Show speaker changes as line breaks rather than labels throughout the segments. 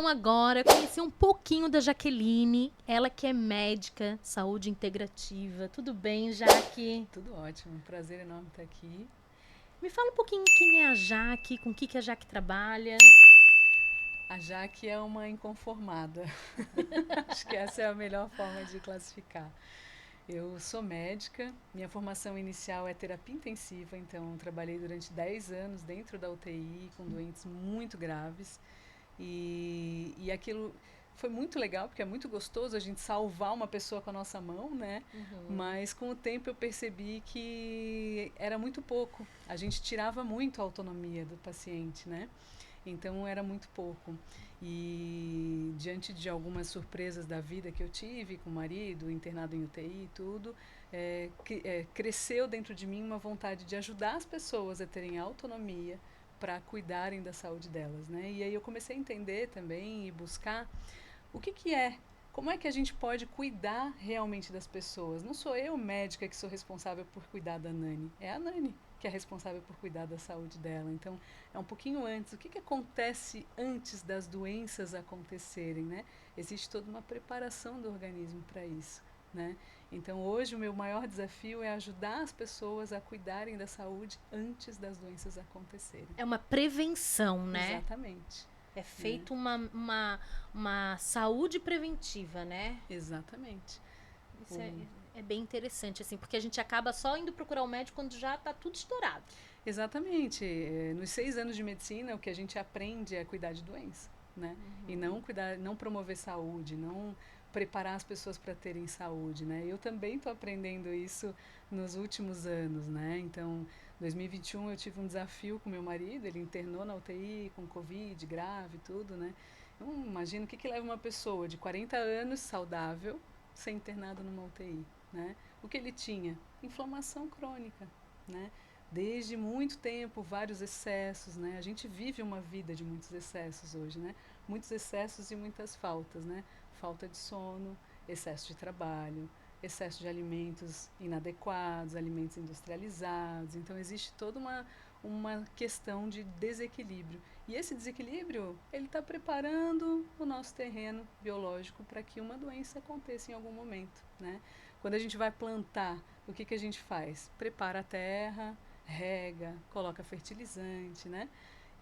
agora conhecer um pouquinho da Jaqueline, ela que é médica, saúde integrativa. Tudo bem, Jaque?
Tudo ótimo, prazer enorme estar aqui.
Me fala um pouquinho quem é a Jaque, com o que a Jaque trabalha.
A Jaque é uma inconformada. Acho que essa é a melhor forma de classificar. Eu sou médica, minha formação inicial é terapia intensiva, então trabalhei durante 10 anos dentro da UTI com doentes muito graves. E aquilo foi muito legal, porque é muito gostoso a gente salvar uma pessoa com a nossa mão, né? Mas com o tempo eu percebi que era muito pouco. A gente tirava muito a autonomia do paciente, né? Então era muito pouco. E diante de algumas surpresas da vida que eu tive com o marido, internado em UTI e tudo, cresceu dentro de mim uma vontade de ajudar as pessoas a terem autonomia para cuidarem da saúde delas, né? E aí eu comecei a entender também e buscar o que é, como é que a gente pode cuidar realmente das pessoas. Não sou eu, médica, que sou responsável por cuidar da Nani, é a Nani que é responsável por cuidar da saúde dela. Então, é um pouquinho antes. O que acontece antes das doenças acontecerem, né? Existe toda uma preparação do organismo para isso, né? Então, hoje, o meu maior desafio é ajudar as pessoas a cuidarem da saúde antes das doenças acontecerem.
É uma prevenção, né?
Exatamente.
É
Né?
feito uma saúde preventiva, né?
Exatamente.
Isso
O,
é bem interessante, assim, porque a gente acaba só indo procurar o médico quando já tá tudo estourado.
exatamente. Nos 6 anos de medicina, o que a gente aprende é cuidar de doença, né? E não cuidar, não promover saúde, não preparar as pessoas para terem saúde, né? Eu também estou aprendendo isso nos últimos anos, né? Então, 2021 eu tive um desafio com meu marido, ele internou na UTI com Covid, grave e tudo, né? Então, imagina o que leva uma pessoa de 40 anos saudável ser internado numa UTI, né? O que ele tinha? Inflamação crônica, né? Desde muito tempo, vários excessos, né? A gente vive uma vida de muitos excessos hoje, né? Muitos excessos e muitas faltas, né? Falta de sono, excesso de trabalho, excesso de alimentos inadequados, alimentos industrializados. Então existe toda uma questão de desequilíbrio. E esse desequilíbrio, ele está preparando o nosso terreno biológico para que uma doença aconteça em algum momento, né? Quando a gente vai plantar, o que a gente faz? Prepara a terra, rega, coloca fertilizante, né?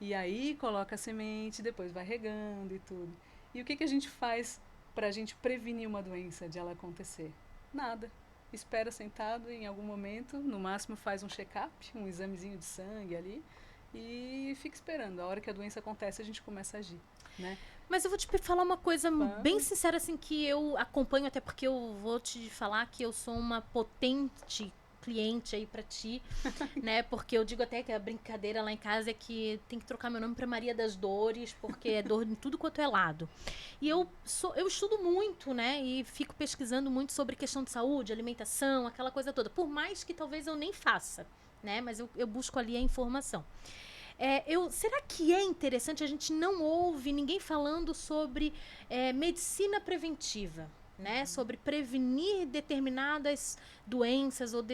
E aí coloca a semente, depois vai regando e tudo. E o que a gente faz para a gente prevenir uma doença de ela acontecer? Nada. Espera sentado em algum momento, no máximo faz um check-up, um examezinho de sangue ali e fica esperando. A hora que a doença acontece, a gente começa a agir, né?
Mas eu vou te falar uma coisa bem
Quando
sincera, assim, que eu acompanho, até porque eu vou te falar que eu sou uma potente cliente aí pra ti, né? Porque eu digo até que a brincadeira lá em casa é que tem que trocar meu nome pra Maria das Dores, porque é dor em tudo quanto é lado. E eu estudo muito, né? E fico pesquisando muito sobre questão de saúde, alimentação, aquela coisa toda. Por mais que talvez eu nem faça, né? Mas eu busco ali a informação. Será que é interessante? A gente não ouve ninguém falando sobre medicina preventiva, né? Sobre prevenir determinadas doenças ou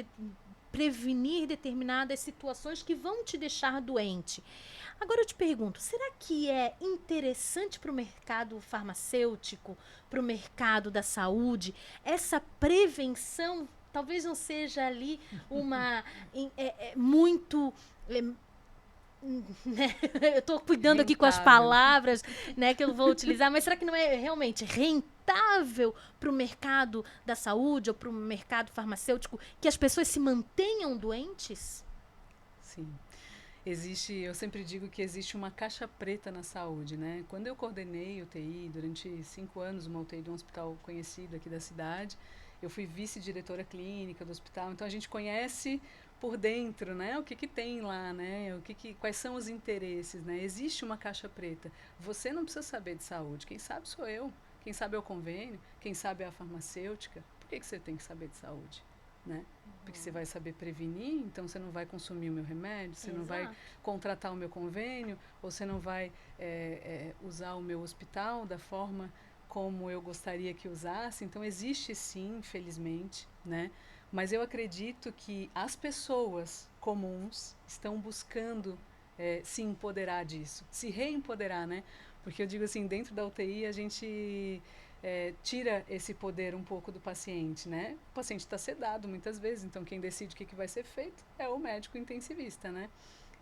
prevenir determinadas situações que vão te deixar doente. Agora eu te pergunto, será que é interessante para o mercado farmacêutico, para o mercado da saúde, essa prevenção? Talvez não seja ali uma muito né? Eu estou cuidando aqui com as
rentável.
palavras, né, que eu vou utilizar, mas será que não é realmente rentável para o mercado da saúde ou para o mercado farmacêutico que as pessoas se mantenham doentes?
Sim. Eu sempre digo que existe uma caixa preta na saúde, né? Quando eu coordenei UTI durante 5 anos, uma UTI de um hospital conhecido aqui da cidade, eu fui vice-diretora clínica do hospital, então a gente conhece por dentro, né? O que tem lá, né? Quais são os interesses, né? Existe uma caixa preta. Você não precisa saber de saúde, quem sabe sou eu, quem sabe é o convênio, quem sabe é a farmacêutica. Por que você tem que saber de saúde, né? Porque você vai saber prevenir, então você não vai consumir o meu remédio, você não vai
Exato.
contratar o meu convênio, ou você não vai usar o meu hospital da forma como eu gostaria que usasse. Então existe sim, infelizmente, né? Mas eu acredito que as pessoas comuns estão buscando se empoderar disso, se reempoderar, né? Porque eu digo assim, dentro da UTI a gente tira esse poder um pouco do paciente, né? O paciente está sedado muitas vezes, então quem decide o que vai ser feito é o médico intensivista, né?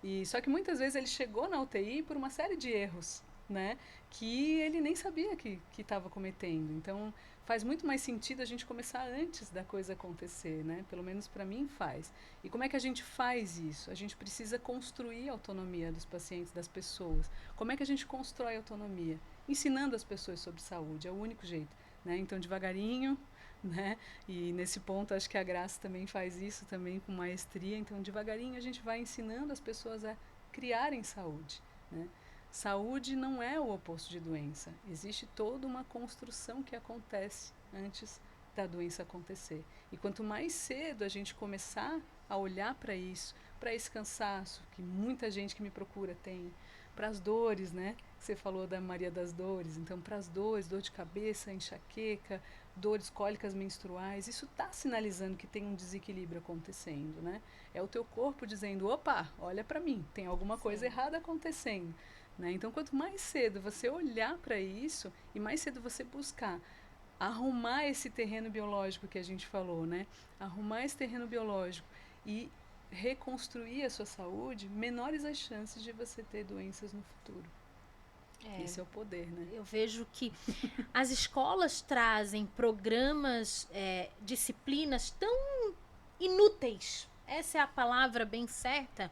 E só que muitas vezes ele chegou na UTI por uma série de erros, né? Que ele nem sabia que estava cometendo. Então faz muito mais sentido a gente começar antes da coisa acontecer, né? Pelo menos para mim faz. E como é que a gente faz isso? A gente precisa construir a autonomia dos pacientes, das pessoas. Como é que a gente constrói autonomia? Ensinando as pessoas sobre saúde, é o único jeito, né? Então devagarinho, né? E nesse ponto acho que a Graça também faz isso também com maestria. Então devagarinho a gente vai ensinando as pessoas a criarem saúde, né? Saúde não é o oposto de doença. Existe toda uma construção que acontece antes da doença acontecer. E quanto mais cedo a gente começar a olhar para isso, para esse cansaço que muita gente que me procura tem, para as dores, né? Você falou da Maria das Dores. Então, para as dores, dor de cabeça, enxaqueca, dores cólicas menstruais, isso está sinalizando que tem um desequilíbrio acontecendo, né? É o teu corpo dizendo, opa, olha para mim, tem alguma coisa errada acontecendo. Né? Então, quanto mais cedo você olhar para isso e mais cedo você buscar arrumar esse terreno biológico que a gente falou, né? Arrumar esse terreno biológico e reconstruir a sua saúde, menores as chances de você ter doenças no futuro. Esse é o poder, né?
Eu vejo que as escolas trazem programas, disciplinas tão inúteis. Essa é a palavra bem certa.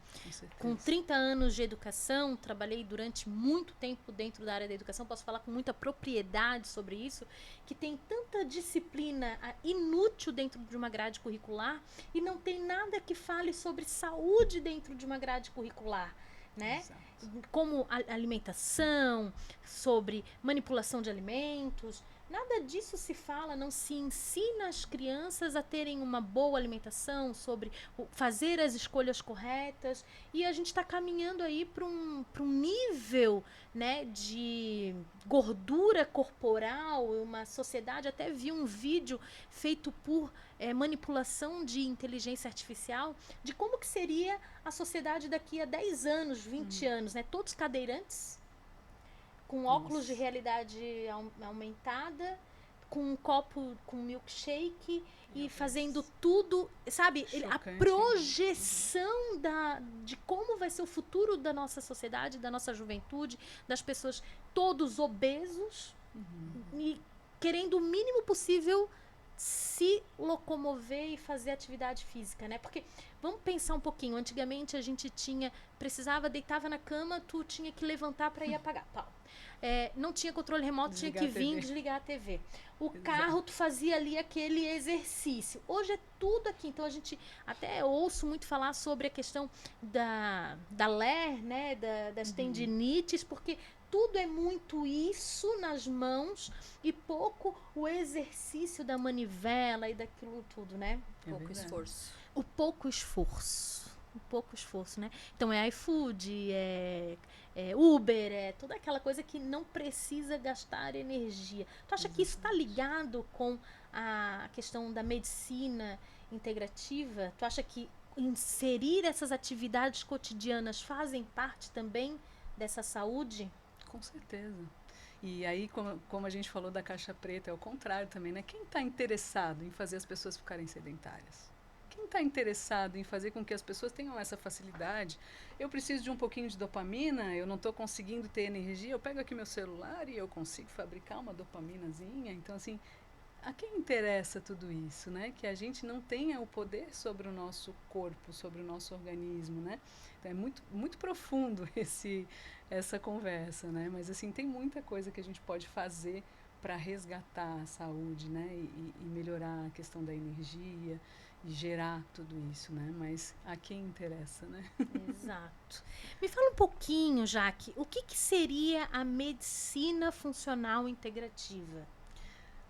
Com 30 anos de educação, trabalhei durante muito tempo dentro da área da educação, posso falar com muita propriedade sobre isso, que tem tanta disciplina inútil dentro de uma grade curricular e não tem nada que fale sobre saúde dentro de uma grade curricular, né? Exato. Como alimentação, sobre manipulação de alimentos. Nada disso se fala, não se ensina as crianças a terem uma boa alimentação, sobre fazer as escolhas corretas. E a gente está caminhando aí para um nível, né, de gordura corporal. Uma sociedade, até vi um vídeo feito por manipulação de inteligência artificial, de como que seria a sociedade daqui a 10 anos, 20 anos, né? Todos cadeirantes, com óculos de realidade aumentada, com um copo com milkshake e fazendo tudo, sabe? A projeção de como vai ser o futuro da nossa sociedade, da nossa juventude, das pessoas todos obesos e querendo o mínimo possível se locomover e fazer atividade física, né? Porque, vamos pensar um pouquinho, antigamente a gente precisava, deitava na cama, tu tinha que levantar para ir apagar, pau. Não tinha controle remoto, desligar, tinha que vir desligar a TV. O carro, tu fazia ali aquele exercício. Hoje é tudo aqui. Então, a gente até ouço muito falar sobre a questão da LER, né? Das tendinites, porque tudo é muito isso nas mãos e pouco o exercício da manivela e daquilo tudo, né?
Pouco esforço.
O pouco esforço. O pouco esforço, né? Então é iFood, é Uber, é toda aquela coisa que não precisa gastar energia. Tu acha que isso está ligado com a questão da medicina integrativa? Tu acha que inserir essas atividades cotidianas fazem parte também dessa saúde?
Com certeza. E aí, como a gente falou da caixa preta, é o contrário também, né? Quem está interessado em fazer as pessoas ficarem sedentárias? Quem está interessado em fazer com que as pessoas tenham essa facilidade? Eu preciso de um pouquinho de dopamina, eu não estou conseguindo ter energia, eu pego aqui meu celular e eu consigo fabricar uma dopaminazinha. Então, assim, a quem interessa tudo isso, né? Que a gente não tenha o poder sobre o nosso corpo, sobre o nosso organismo, né? Então, é muito, muito profundo essa conversa, né? Mas, assim, tem muita coisa que a gente pode fazer para resgatar a saúde, né? E melhorar a questão da energia e gerar tudo isso, né? Mas a quem interessa, né?
Exato. Me fala um pouquinho, Jaque, o que seria a medicina funcional integrativa?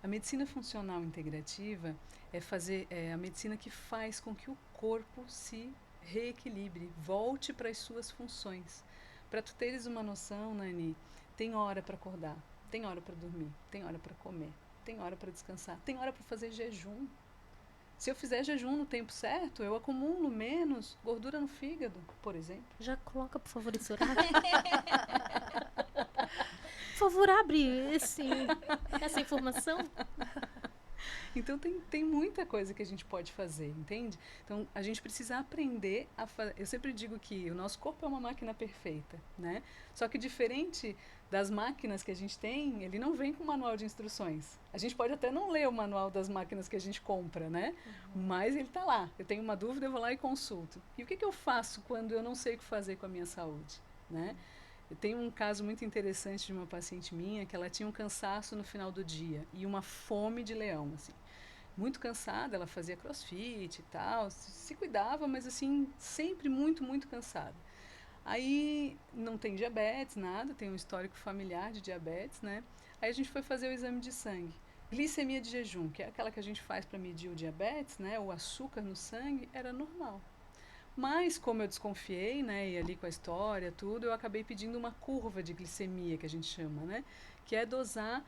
A medicina funcional integrativa é a medicina que faz com que o corpo se reequilibre, volte para as suas funções. Para tu teres uma noção, Nani, tem hora para acordar, tem hora para dormir, tem hora para comer, tem hora para descansar, tem hora para fazer jejum. Se eu fizer jejum no tempo certo, eu acumulo menos gordura no fígado, por exemplo.
Já coloca, por favor, esse horário. abre essa informação?
Então tem muita coisa que a gente pode fazer, entende? Então a gente precisa aprender a fazer. Eu sempre digo que o nosso corpo é uma máquina perfeita, né? Só que diferente das máquinas que a gente tem, ele não vem com manual de instruções. A gente pode até não ler o manual das máquinas que a gente compra, né? Mas ele está lá. Eu tenho uma dúvida, eu vou lá e consulto. E o que eu faço quando eu não sei o que fazer com a minha saúde, né? Eu tenho um caso muito interessante de uma paciente minha que ela tinha um cansaço no final do dia e uma fome de leão, assim. Muito cansada, ela fazia crossfit e tal, se cuidava, mas assim, sempre muito, muito cansada. Aí não tem diabetes, nada, tem um histórico familiar de diabetes, né? Aí a gente foi fazer o exame de sangue. Glicemia de jejum, que é aquela que a gente faz para medir o diabetes, né? O açúcar no sangue era normal. Mas, como eu desconfiei, né, e ali com a história, tudo, eu acabei pedindo uma curva de glicemia, que a gente chama, né? Que é dosar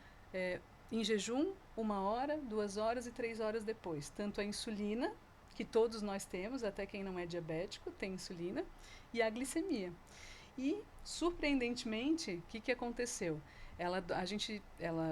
em jejum 1 hora, 2 horas e 3 horas depois. Tanto a insulina, que todos nós temos, até quem não é diabético tem insulina, e a glicemia. E, surpreendentemente, o que aconteceu? Ela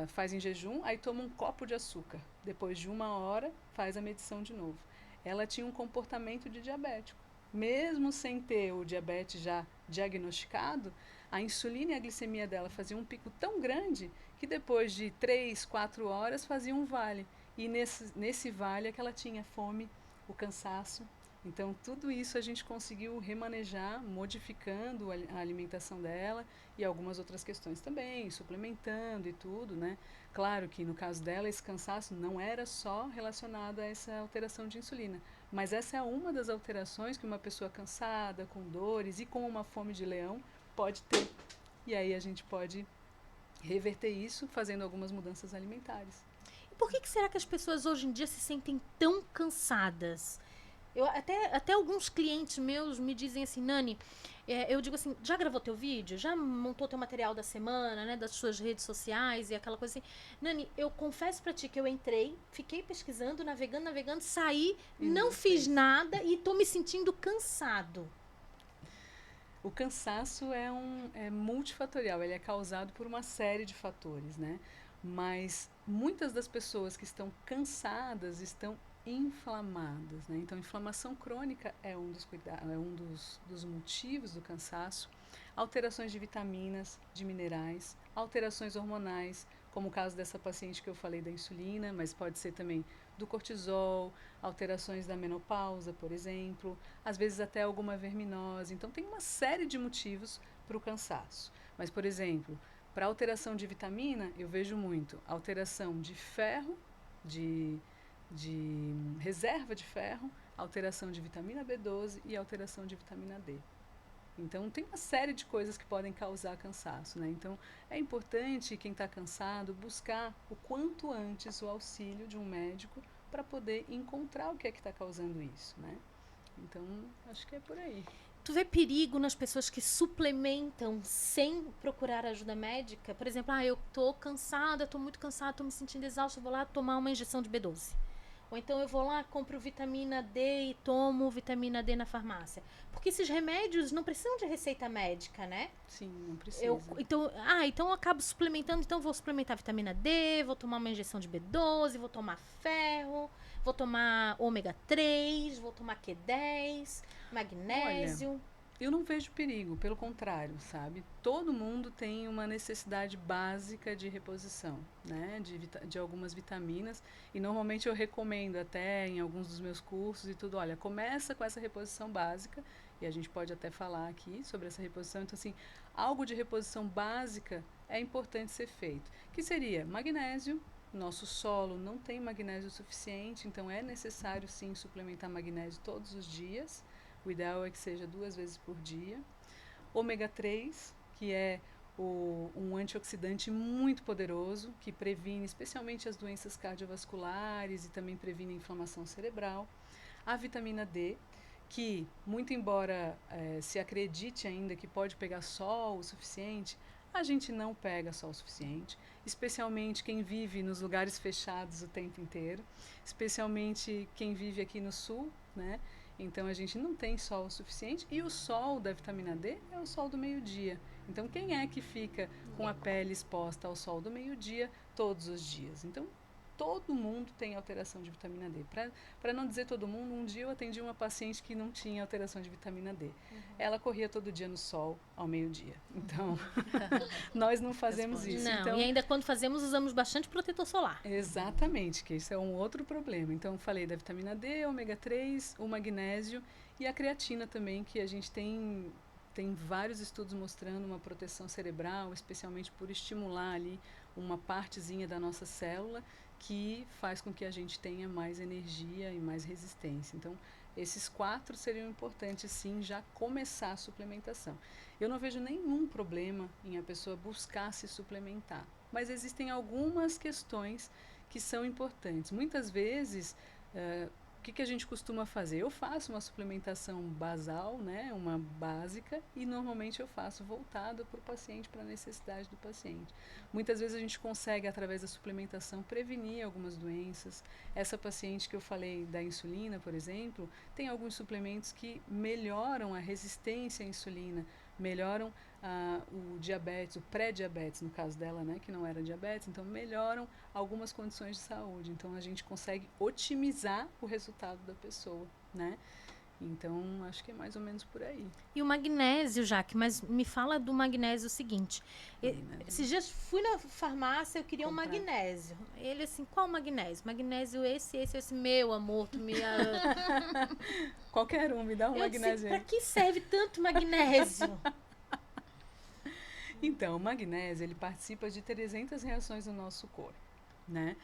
faz em jejum, aí toma um copo de açúcar. Depois de 1 hora, faz a medição de novo. Ela tinha um comportamento de diabético. Mesmo sem ter o diabetes já diagnosticado, a insulina e a glicemia dela faziam um pico tão grande que depois de 3, 4 horas fazia um vale. E nesse vale é que ela tinha fome, o cansaço. Então, tudo isso a gente conseguiu remanejar, modificando a alimentação dela e algumas outras questões também, suplementando e tudo, né? Claro que no caso dela, esse cansaço não era só relacionado a essa alteração de insulina, mas essa é uma das alterações que uma pessoa cansada, com dores e com uma fome de leão pode ter. E aí a gente pode reverter isso fazendo algumas mudanças alimentares.
E por que será que as pessoas hoje em dia se sentem tão cansadas? Até alguns clientes meus me dizem assim, Nani, eu digo assim, já gravou teu vídeo? Já montou teu material da semana, né? Das suas redes sociais e aquela coisa assim. Nani, eu confesso pra ti que eu entrei, fiquei pesquisando, navegando, saí, não fiz nada e tô me sentindo cansado.
O cansaço é multifatorial, ele é causado por uma série de fatores, né? Mas muitas das pessoas que estão cansadas estão inflamadas, né? Então, inflamação crônica é dos motivos do cansaço. Alterações de vitaminas, de minerais, alterações hormonais, como o caso dessa paciente que eu falei da insulina, mas pode ser também do cortisol, alterações da menopausa, por exemplo, às vezes até alguma verminose. Então, tem uma série de motivos para o cansaço. Mas, por exemplo, para alteração de vitamina, eu vejo muito alteração de ferro, de reserva de ferro, alteração de vitamina B12 e alteração de vitamina D. Então, tem uma série de coisas que podem causar cansaço, né? Então, é importante quem está cansado buscar o quanto antes o auxílio de um médico para poder encontrar o que é que está causando isso, né? Então, acho que é por aí.
Tu vê perigo nas pessoas que suplementam sem procurar ajuda médica? Por exemplo, eu tô cansada, tô muito cansada, tô me sentindo exausta, vou lá tomar uma injeção de B12. Ou então eu vou lá, compro vitamina D e tomo vitamina D na farmácia. Porque esses remédios não precisam de receita médica, né?
Sim, não precisa.
Então eu acabo suplementando, então vou suplementar vitamina D, vou tomar uma injeção de B12, vou tomar ferro, vou tomar ômega 3, vou tomar Q10, magnésio.
Olha, eu não vejo perigo, pelo contrário, sabe? Todo mundo tem uma necessidade básica de reposição, né? De algumas vitaminas. E normalmente eu recomendo até em alguns dos meus cursos e tudo, olha, começa com essa reposição básica, e a gente pode até falar aqui sobre essa reposição. Então, assim, algo de reposição básica é importante ser feito. Que seria magnésio. Nosso solo não tem magnésio suficiente, então é necessário sim suplementar magnésio todos os dias. O ideal é que seja 2 vezes por dia. Ômega 3, que é um antioxidante muito poderoso, que previne especialmente as doenças cardiovasculares e também previne a inflamação cerebral. A vitamina D, que, muito embora se acredite ainda que pode pegar sol o suficiente, a gente não pega sol o suficiente, especialmente quem vive nos lugares fechados o tempo inteiro, especialmente quem vive aqui no sul, né? Então a gente não tem sol o suficiente e o sol da vitamina D é o sol do meio-dia. Então quem é que fica com a pele exposta ao sol do meio-dia todos os dias? Então todo mundo tem alteração de vitamina D. Para não dizer todo mundo, um dia eu atendi uma paciente que não tinha alteração de vitamina D. Ela corria todo dia no sol ao meio-dia. Então, nós não fazemos isso.
Não,
então,
e ainda quando fazemos, usamos bastante protetor solar.
exatamente, que isso é um outro problema. Então, falei da vitamina D, ômega 3, o magnésio e a creatina também, que a gente tem vários estudos mostrando uma proteção cerebral, especialmente por estimular ali uma partezinha da nossa célula que faz com que a gente tenha mais energia e mais resistência. Então, esses 4 seriam importantes, sim, já começar a suplementação. Eu não vejo nenhum problema em a pessoa buscar se suplementar, mas existem algumas questões que são importantes. Muitas vezes, o que a gente costuma fazer? Eu faço uma suplementação basal, né, uma básica, e normalmente eu faço voltada para o paciente, para a necessidade do paciente. Muitas vezes a gente consegue, através da suplementação, prevenir algumas doenças. Essa paciente que eu falei da insulina, por exemplo, tem alguns suplementos que melhoram a resistência à insulina, melhoram o diabetes, o pré-diabetes, no caso dela, né, que não era diabetes, então melhoram algumas condições de saúde. Então a gente consegue otimizar o resultado da pessoa, né? Então acho que é mais ou menos por aí.
E o magnésio, Jaque, mas me fala do magnésio o seguinte. Esses dias fui na farmácia, eu queria um magnésio. Ele assim, qual magnésio? Magnésio esse, meu amor, tu me...
Qualquer um, me dá um magnésio aí.
Pra que serve tanto magnésio?
Então, o magnésio, ele participa de 300 reações no nosso corpo, né?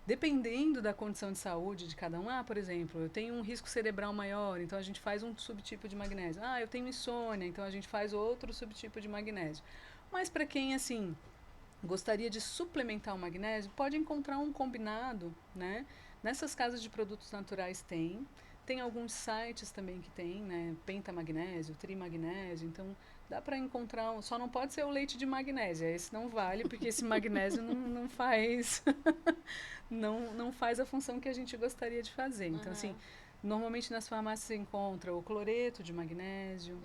Dependendo da condição de saúde de cada um, por exemplo, eu tenho um risco cerebral maior, então a gente faz um subtipo de magnésio. Eu tenho insônia, então a gente faz outro subtipo de magnésio. Mas para quem, assim, gostaria de suplementar o magnésio, pode encontrar um combinado, né? Nessas casas de produtos naturais tem alguns sites também que tem, né? Pentamagnésio, trimagnésio, então dá para encontrar, só não pode ser o leite de magnésia, esse não vale, porque esse magnésio não faz não faz a função que a gente gostaria de fazer. Então, assim, normalmente nas farmácias você encontra o cloreto de magnésio,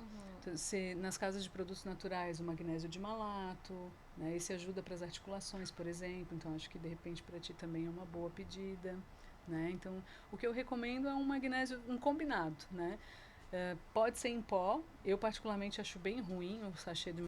nas casas de produtos naturais o magnésio de malato, né? Esse ajuda para as articulações, por exemplo, então acho que de repente para ti também é uma boa pedida, né? Então, o que eu recomendo é um magnésio, um combinado, né? Pode ser em pó, eu particularmente acho bem ruim o sachê do